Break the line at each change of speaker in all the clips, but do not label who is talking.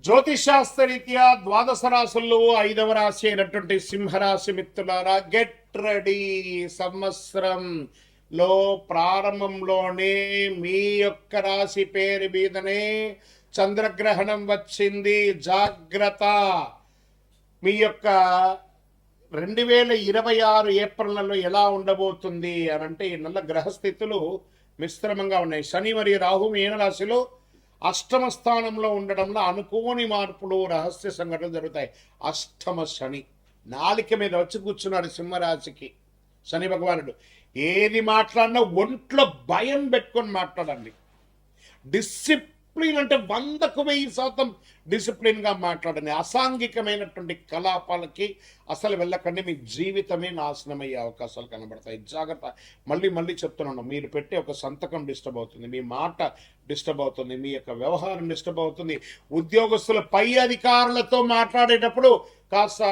జ్యోతిషాస్త్రరీత్యా ద్వాదశ రాశుల్లో 5వ రాశి అయినటువంటి సింహరాశి మిత్రులారా, గెట్ రెడీ. సంవత్సరంలో ప్రారంభంలోనే మీ యొక్క రాశి పేరు మీదనే చంద్రగ్రహణం వచ్చింది. జాగ్రత్త. మీ యొక్క 2026 ఏప్రిల్ నెలలో ఎలా ఉండబోతుంది అని అంటే, ఈ నెల గ్రహస్థితులు మిశ్రమంగా ఉన్నాయి. శని మరియు రాహు మీనరాశిలో అష్టమ స్థానంలో ఉండడంలో అనుకోని మార్పులు, రహస్య సంఘటనలు జరుగుతాయి. అష్టమ శని నాలిక మీద వచ్చి కూర్చున్నాడు సింహరాశికి శని భగవానుడు. ఏది మాట్లాడినా ఒంట్లో భయం పెట్టుకొని మాట్లాడండి. డిసిప్లిన్ అంటే 100% డిసిప్లిన్గా మాట్లాడండి. అసాంఘికమైనటువంటి కలాపాలకి అసలు వెళ్ళకండి. మీ జీవితమే నాశనం అయ్యే అవకాశాలు కనబడతాయి. జాగ్రత్త. మళ్ళీ మళ్ళీ చెప్తున్నాను, మీరు పెట్టే ఒక సంతకం డిస్టర్బ్ అవుతుంది, మీ మాట డిస్టర్బ్ అవుతుంది, మీ యొక్క వ్యవహారం డిస్టర్బ్ అవుతుంది. ఉద్యోగస్తుల పై అధికారులతో మాట్లాడేటప్పుడు కాస్త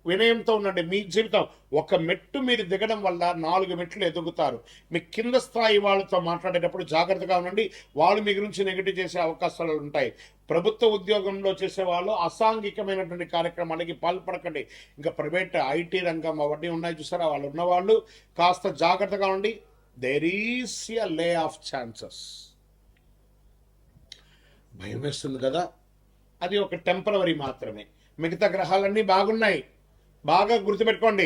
వినయంతో ఉండండి. మీ జీవితం ఒక మెట్టు మీరు దిగడం వల్ల 4 మెట్లు ఎదుగుతారు. మీ కింద స్థాయి వాళ్ళతో మాట్లాడేటప్పుడు జాగ్రత్తగా ఉండండి. వాళ్ళు మీ గురించి నెగిటివ్ చేసే అవకాశాలు ఉంటాయి. ప్రభుత్వ ఉద్యోగంలో చేసే వాళ్ళు అసాంఘికమైనటువంటి కార్యక్రమాలకి పాల్పడకండి. ఇంకా ప్రైవేట్ ఐటీ రంగం అవన్నీ ఉన్నాయి చూసారా, వాళ్ళు ఉన్నవాళ్ళు కాస్త జాగ్రత్తగా ఉండి. There is a lay off chances. భయం వేస్తుంది కదా, అది ఒక టెంపరవరీ మాత్రమే. మిగతా గ్రహాలన్నీ బాగున్నాయి. బాగా గుర్తుపెట్టుకోండి,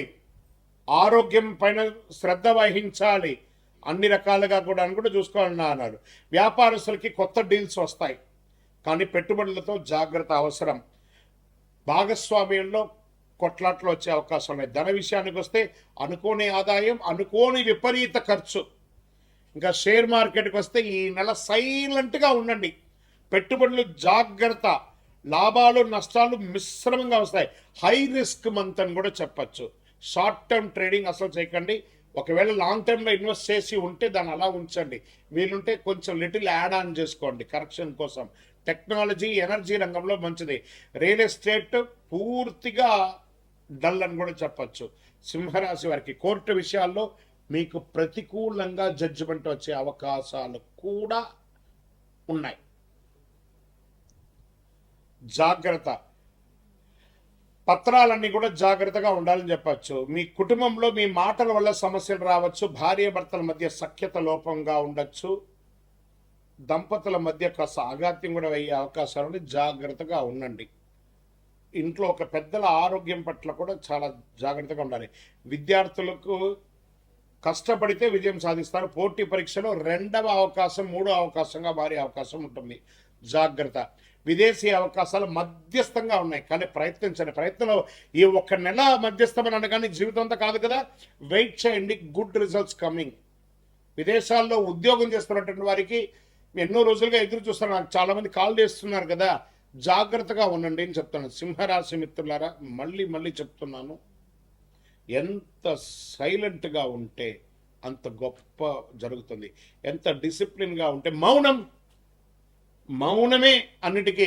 ఆరోగ్యం పైన శ్రద్ధ వహించాలి. అన్ని రకాలుగా కూడా చూసుకోవాలన్నా అన్నాడు. వ్యాపారస్తులకి కొత్త డీల్స్ వస్తాయి, కానీ పెట్టుబడులతో జాగ్రత్త అవసరం. భాగస్వామ్యంలో కొట్లాట్లు వచ్చే అవకాశం ఉన్నాయి. ధన విషయానికి వస్తే అనుకోని ఆదాయం, అనుకోని విపరీత ఖర్చు. ఇంకా షేర్ మార్కెట్కి వస్తే ఈ నెల సైలెంట్గా ఉండండి. పెట్టుబడులు జాగ్రత్త. లాభాలు నష్టాలు మిశ్రమంగా వస్తాయి. హై రిస్క్ మంత్ అని కూడా చెప్పచ్చు. షార్ట్ టర్మ్ ట్రేడింగ్ అసలు చేయకండి. ఒకవేళ లాంగ్ టర్మ్లో ఇన్వెస్ట్ చేసి ఉంటే దాన్ని అలా ఉంచండి. వీలుంటే కొంచెం లిటిల్ యాడ్ ఆన్ చేసుకోండి కరెక్షన్ కోసం. టెక్నాలజీ, ఎనర్జీ రంగంలో మంచిది. రియల్ ఎస్టేట్ పూర్తిగా డల్ అని కూడా చెప్పచ్చు. సింహరాశి వారికి కోర్టు విషయాల్లో మీకు ప్రతికూలంగా జడ్జిమెంట్ వచ్చే అవకాశాలు కూడా ఉన్నాయి. జాగ్రత్త. పత్రాలన్నీ కూడా జాగ్రత్తగా ఉండాలని చెప్పచ్చు. మీ కుటుంబంలో మీ మాటల వల్ల సమస్యలు రావచ్చు. భార్యాభర్తల మధ్య సఖ్యత లోపంగా ఉండొచ్చు. దంపతుల మధ్య కాస్త ఆఘాత్యం కూడా అయ్యే అవకాశాలని జాగ్రత్తగా ఉండండి. ఇంట్లో ఒక పెద్దల ఆరోగ్యం పట్ల కూడా చాలా జాగ్రత్తగా ఉండాలి. విద్యార్థులకు కష్టపడితే విజయం సాధిస్తారు. పోటీ పరీక్షలో 2వ అవకాశం 3వ అవకాశంగా మారే అవకాశం ఉంటుంది. జాగ్రత్త. విదేశీ అవకాశాలు మధ్యస్థంగా ఉన్నాయి, కానీ ప్రయత్నించండి. ప్రయత్నంలో ఈ 1 నెల మధ్యస్థమని అనగానే జీవితం అంతా కాదు కదా. వెయిట్ చేయండి, గుడ్ రిజల్ట్స్ కమింగ్. విదేశాల్లో ఉద్యోగం చేస్తున్నటువంటి వారికి ఎన్నో రోజులుగా ఎదురు చూస్తున్నారు. నాకు చాలామంది కాల్ చేస్తున్నారు కదా, జాగ్రత్తగా ఉండండి అని చెప్తున్నాను. సింహరాశి మిత్రులారా, మళ్ళీ మళ్ళీ చెప్తున్నాను, ఎంత సైలెంట్గా ఉంటే అంత గొప్ప జరుగుతుంది. ఎంత డిసిప్లిన్గా ఉంటే మౌనమే అన్నిటికీ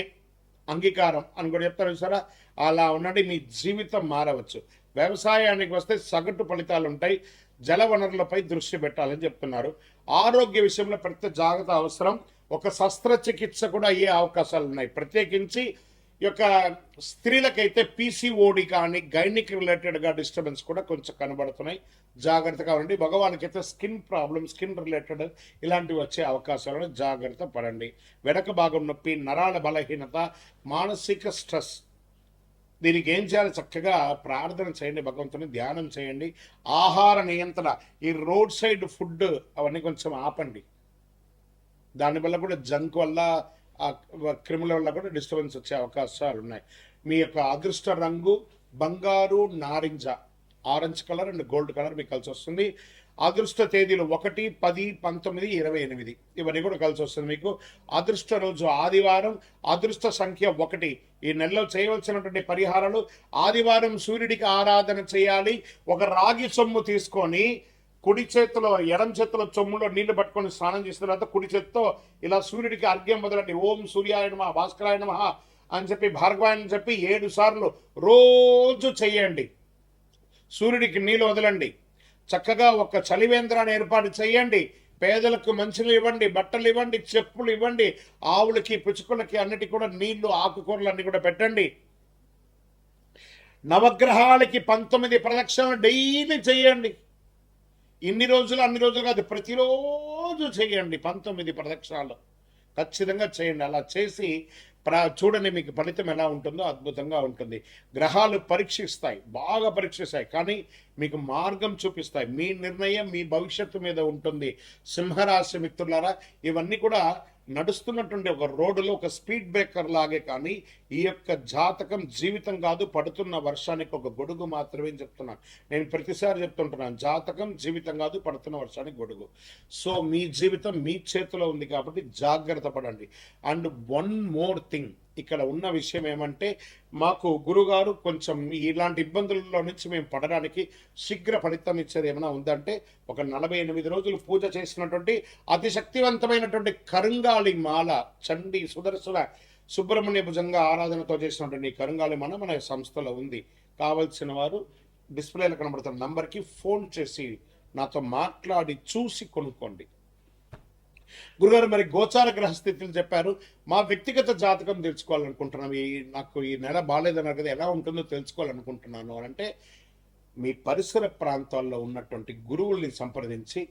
అంగీకారం అని కూడా చెప్తారు సరే. అలా ఉండండి, మీ జీవితం మారవచ్చు. వ్యవసాయానికి వస్తే సగటు ఫలితాలు ఉంటాయి. జల వనరులపై దృష్టి పెట్టాలని చెప్తున్నారు. ఆరోగ్య విషయంలో ప్రతి జాగ్రత్త అవసరం. ఒక శస్త్రచికిత్స కూడా అయ్యే అవకాశాలు ఉన్నాయి. ప్రత్యేకించి ఈ యొక్క స్త్రీలకైతే పీసీఓడి కానీ గైనిక్ రిలేటెడ్గా డిస్టర్బెన్స్ కూడా కొంచెం కనబడుతున్నాయి. జాగ్రత్తగా ఉండండి. మగవాళ్ళకైతే స్కిన్ ప్రాబ్లమ్, స్కిన్ రిలేటెడ్ ఇలాంటివి వచ్చే అవకాశాలను జాగ్రత్త పడండి. వెనక భాగం నొప్పి, నరాల బలహీనత, మానసిక స్ట్రెస్, దీనికి ఏం చేయాలి? చక్కగా ప్రార్థన చేయండి, భగవంతుని ధ్యానం చేయండి. ఆహార నియంత్రణ, ఈ రోడ్ సైడ్ ఫుడ్ అవన్నీ కొంచెం ఆపండి. దానివల్ల కూడా జంక్ వల్ల, క్రిముల వల్ల కూడా డిస్టర్బెన్స్ వచ్చే అవకాశాలు ఉన్నాయి. మీ యొక్క అదృష్ట రంగు బంగారు, నారింజ, orange colour and gold colour మీకు కలిసి వస్తుంది. అదృష్ట తేదీలు 1, 10, 19, 28 ఇవన్నీ కూడా కలిసి వస్తుంది మీకు. అదృష్ట రోజు ఆదివారం. అదృష్ట సంఖ్య 1. ఈ నెలలో చేయవలసినటువంటి పరిహారాలు: ఆదివారం సూర్యుడికి ఆరాధన చేయాలి. ఒక రాగి సొమ్ము తీసుకొని కుడి చేతిలో, ఎడం చేతిలో చొమ్ములో నీళ్లు పట్టుకొని స్నానం చేసిన తర్వాత కుడి చేతితో ఇలా సూర్యుడికి అర్ఘ్యం వదలండి. ఓం సూర్యాయ నమః, భాస్కరాయ నమః అని చెప్పి, భార్గవాయ అని చెప్పి 7 సార్లు రోజు చెయ్యండి. సూర్యుడికి నీళ్ళు వదలండి. చక్కగా ఒక చలివేంద్రాన్ని ఏర్పాటు చేయండి. పేదలకు మంచులు ఇవ్వండి, బట్టలు ఇవ్వండి, చెప్పులు ఇవ్వండి, ఆవులకి పిచుకులకి అన్నిటి కూడా నీళ్లు ఆకుకూరలు అన్ని కూడా పెట్టండి. నవగ్రహాలకి 19 ప్రదక్షిణలు డైలీ చేయండి. ఇన్ని రోజులు అన్ని రోజులు కాదు, ప్రతిరోజు చేయండి 19 ప్రదక్షిణాలు ఖచ్చితంగా చేయండి. అలా చేసి చూడండి మీకు ఫలితం ఎలా ఉంటుందో అద్భుతంగా ఉంటుంది. గ్రహాలు పరీక్షిస్తాయి, బాగా పరీక్షిస్తాయి, కానీ మీకు మార్గం చూపిస్తాయి. మీ నిర్ణయం మీ భవిష్యత్తు మీద ఉంటుంది. సింహరాశి మిత్రులారా, ఇవన్నీ కూడా నడుస్తున్నటువంటి ఒక రోడ్డులో ఒక స్పీడ్ బ్రేకర్ లాగే, కానీ ఈ యొక్క జాతకం జీవితం కాదు, పడుతున్న వర్షానికి ఒక గొడుగు మాత్రమే చెప్తున్నాను. నేను ప్రతిసారి చెప్తుంటున్నాను, జాతకం జీవితం కాదు, పడుతున్న వర్షానికి గొడుగు. సో మీ జీవితం మీ చేతిలో ఉంది కాబట్టి జాగ్రత్త పడండి. అండ్ వన్ మోర్ థింగ్, ఇక్కడ ఉన్న విషయం ఏమంటే, మాకు గురుగారు కొంచెం ఇలాంటి ఇబ్బందులలో నుంచి మేము పడడానికి శీఘ్ర ఫలితం ఇచ్చేది ఏమైనా ఉందంటే, ఒక 48 రోజులు పూజ చేసినటువంటి అతి శక్తివంతమైనటువంటి కరుంగాళి మాల, చండీ సుదర్శన సుబ్రహ్మణ్య భుజంగా ఆరాధనతో చేసినటువంటి కరుంగాళి మాల మన సంస్థలో ఉంది. కావలసిన వారు డిస్ప్లేలో కనబడుతున్న నంబర్కి ఫోన్ చేసి నాతో మాట్లాడి చూసి కొనుక్కోండి. గురుగారు, మరి గోచార గ్రహస్థితులు చెప్పారు, మా వ్యక్తిగత జాతకం తెలుసుకోవాలనుకుంటున్నాం, నాకు ఈ నెల బాగాలేదన్నారు కదా, ఎలా ఉంటుందో తెలుసుకోవాలనుకుంటున్నాను అని అంటే, మీ పరిసర ప్రాంతాల్లో ఉన్నటువంటి గురువుల్ని సంప్రదించి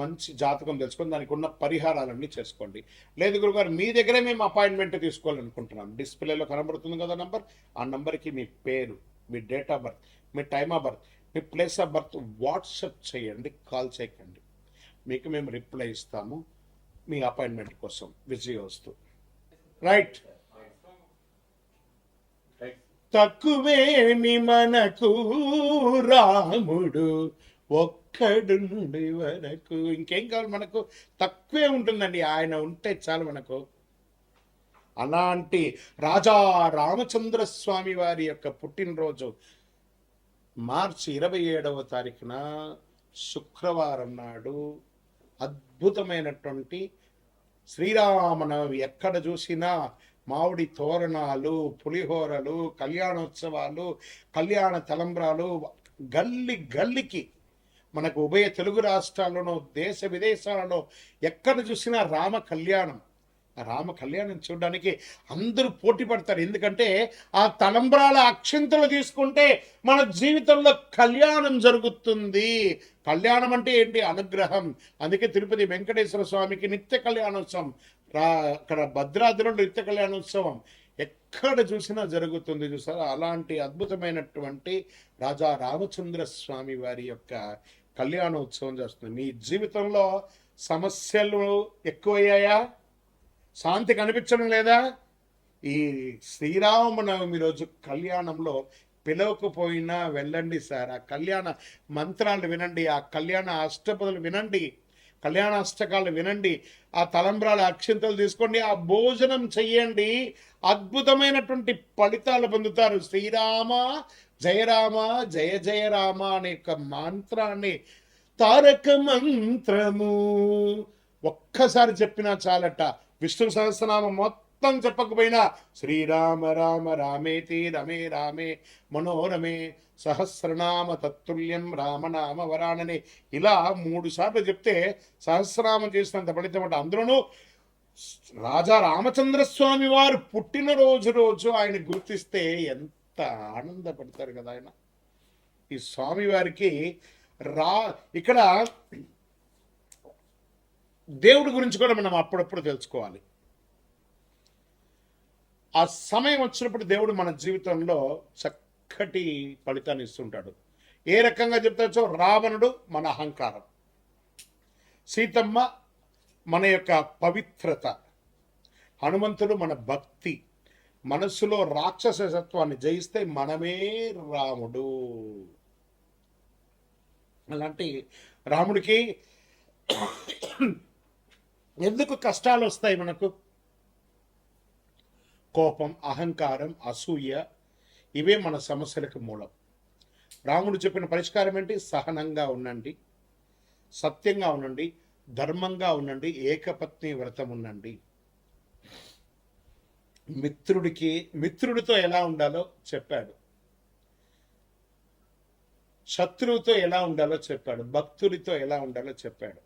మంచి జాతకం తెలుసుకొని దానికి ఉన్న పరిహారాలన్నీ చేసుకోండి. లేదు గురుగారు, మీ దగ్గరే మేము అపాయింట్మెంట్ తీసుకోవాలనుకుంటున్నాం, డిస్ప్లేలో కనబడుతుంది కదా నంబర్, ఆ నంబర్కి మీ పేరు, మీ డేట్ ఆఫ్ బర్త్, మీ టైమ్ ఆఫ్ బర్త్, మీ ప్లేస్ ఆఫ్ బర్త్ వాట్సప్ చేయండి, కాల్ చేయకండి. మీకు మేము రిప్లై ఇస్తాము మీ అపాయింట్మెంట్ కోసం. విజయవస్తు. రైట్. తక్కువేమి మనకు రాముడు ఒక్కడుండి వరకు, ఇంకేం కావాలి మనకు? తక్కువే ఉంటుందండి, ఆయన ఉంటే చాలు మనకు. అలాంటి రాజా రామచంద్ర స్వామి వారి యొక్క పుట్టినరోజు మార్చి 27వ తారీఖున శుక్రవారం నాడు అద్భుతమైనటువంటి శ్రీరామనవమి. ఎక్కడ చూసినా మామిడి తోరణాలు, పులిహోరలు, కళ్యాణోత్సవాలు, కళ్యాణ తలంబ్రాలు, గల్లి గల్లికి మనకు ఉభయ తెలుగు రాష్ట్రాల్లోనూ దేశ విదేశాలలో ఎక్కడ చూసినా రామ కళ్యాణం. రామ కళ్యాణం చూడడానికి అందరూ పోటీ పడతారు. ఎందుకంటే ఆ తలంబ్రాల అక్షంతలు తీసుకుంటే మన జీవితంలో కళ్యాణం జరుగుతుంది. కళ్యాణం అంటే ఏంటి? అనుగ్రహం. అందుకే తిరుపతి వెంకటేశ్వర స్వామికి నిత్య కళ్యాణోత్సవం, అక్కడ భద్రాద్రిలో నిత్య కళ్యాణోత్సవం ఎక్కడ చూసినా జరుగుతుంది. చూసారా? అలాంటి అద్భుతమైనటువంటి రాజా రామచంద్ర స్వామి వారి యొక్క కళ్యాణోత్సవం చేస్తుంది. మీ జీవితంలో సమస్యలు ఎక్కువయ్యాయా? శాంతి కనిపించడం లేదా? ఈ శ్రీరామనవమి రోజు కళ్యాణంలో పిలవకపోయినా వెళ్ళండి సార్. ఆ కళ్యాణ మంత్రాలు వినండి, ఆ కళ్యాణ అష్టపదులు వినండి, కళ్యాణ అష్టకాలు వినండి, ఆ తలంబ్రాల అక్షింతలు తీసుకోండి, ఆ భోజనం చెయ్యండి. అద్భుతమైనటువంటి ఫలితాలు పొందుతారు. శ్రీరామ జయ రామ జయ జయ రామ అనే యొక్క మంత్రాన్ని, తారక మంత్రము ఒక్కసారి చెప్పినా చాలట. విష్ణు సహస్రనామం మొత్తం చెప్పకపోయినా శ్రీరామ రామ రామేతి రమే రామే మనోరమే సహస్రనామ తత్తుల్యం రామనామ వరానని ఇలా 3 సార్లు చెప్తే సహస్రనామం చేసినంత ఫలితం అంట. అందులోనూ రాజా రామచంద్రస్వామి వారు పుట్టినరోజు ఆయన గుర్తిస్తే ఎంత ఆనందపడతారు కదా ఆయన. ఈ స్వామి వారికి ఇక్కడ దేవుడి గురించి కూడా మనం అప్పుడప్పుడు తెలుసుకోవాలి. ఆ సమయం వచ్చినప్పుడు దేవుడు మన జీవితంలో చక్కటి ఫలితాన్ని ఇస్తుంటాడు. ఏ రకంగా చెప్తాచో, రావణుడు మన అహంకారం, సీతమ్మ మన యొక్క పవిత్రత, హనుమంతుడు మన భక్తి, మనస్సులో రాక్షసత్వాన్ని జయిస్తే మనమే రాముడు. అలాంటి రాముడికి ఎందుకు కష్టాలు వస్తాయి మనకు? కోపం, అహంకారం, అసూయ, ఇవే మన సమస్యలకు మూలం. రాముడు చెప్పిన పరిష్కారం ఏంటి? సహనంగా ఉండండి, సత్యంగా ఉండండి, ధర్మంగా ఉండండి, ఏకపత్ని వ్రతం ఉండండి. మిత్రుడితో ఎలా ఉండాలో చెప్పాడు, శత్రువుతో ఎలా ఉండాలో చెప్పాడు, భక్తుడితో ఎలా ఉండాలో చెప్పాడు.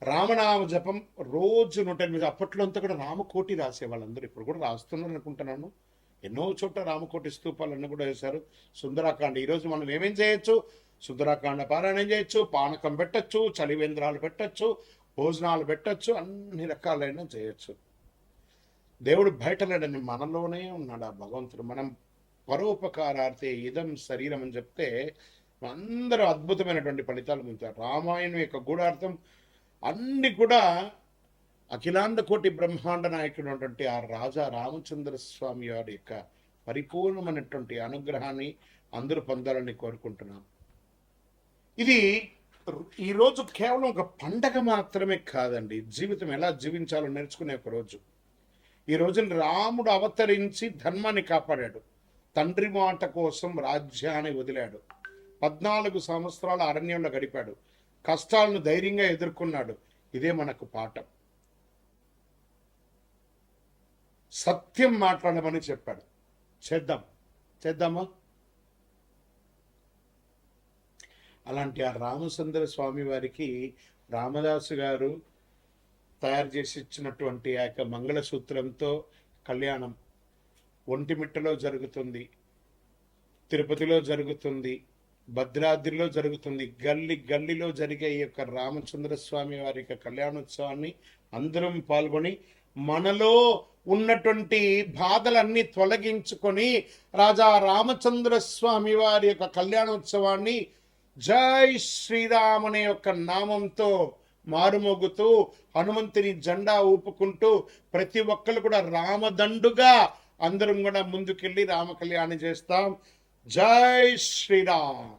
రామనామ జపం రోజు 108. అప్పట్లో అంతా కూడా రామకోటి రాసేవాళ్ళందరూ, ఇప్పుడు కూడా రాస్తున్నారు అనుకుంటున్నాను. ఎన్నో చోట్ల రామకోటి స్తూపాలన్నీ కూడా వేశారు. సుందరాకాండ ఈరోజు మనం ఏమేం చేయొచ్చు? సుందరాకాండ పారాయణం చేయొచ్చు, పానకం పెట్టచ్చు, చలివేంద్రాలు పెట్టచ్చు, భోజనాలు పెట్టచ్చు, అన్ని రకాలైన చేయొచ్చు. దేవుడు బయట లేడని మనలోనే ఉన్నాడు ఆ భగవంతుడు. మనం పరోపకారార్థే ఇదం శరీరం అని చెప్తే అందరూ అద్భుతమైనటువంటి ఫలితాలు పొందుతారు. రామాయణం యొక్క గూఢార్థం అన్ని కూడా అఖిలాండ కోటి బ్రహ్మాండ నాయకుడు ఉన్నటువంటి ఆ రాజా రామచంద్ర స్వామి వారి యొక్క పరిపూర్ణమైనటువంటి అనుగ్రహాన్ని అందరూ పొందాలని కోరుకుంటున్నాం. ఇది ఈరోజు కేవలం ఒక పండగ మాత్రమే కాదండి, జీవితం ఎలా జీవించాలో నేర్చుకునే ఒక రోజు. ఈ రోజున రాముడు అవతరించి ధర్మాన్ని కాపాడాడు, తండ్రి మాట కోసం రాజ్యాన్ని వదిలాడు, 14 సంవత్సరాల అరణ్యంలో గడిపాడు, కష్టాలను ధైర్యంగా ఎదుర్కొన్నాడు. ఇదే మనకు పాఠం. సత్యం మాట్లాడమని చెప్పాడు. చేద్దామా? అలాంటి ఆ రామచంద్ర స్వామి వారికి రామదాసు గారు తయారు చేసి ఇచ్చినటువంటి ఆ యొక్క మంగళసూత్రంతో కళ్యాణం ఒంటిమిట్టలో జరుగుతుంది, తిరుపతిలో జరుగుతుంది, భద్రాద్రిలో జరుగుతుంది. గల్లీలో జరిగే ఈ యొక్క రామచంద్ర స్వామి వారి యొక్క కళ్యాణోత్సవాన్ని అందరం పాల్గొని మనలో ఉన్నటువంటి బాధలన్నీ తొలగించుకొని రాజా రామచంద్ర స్వామి వారి యొక్క కళ్యాణోత్సవాన్ని జై శ్రీరామ్ అనే యొక్క నామంతో మారుమోగుతూ హనుమంతుని జెండా ఊపుకుంటూ ప్రతి ఒక్కరు కూడా రామదండుగా అందరం కూడా ముందుకెళ్ళి రామ కళ్యాణం చేస్తాం. జై శ్రీరామ్.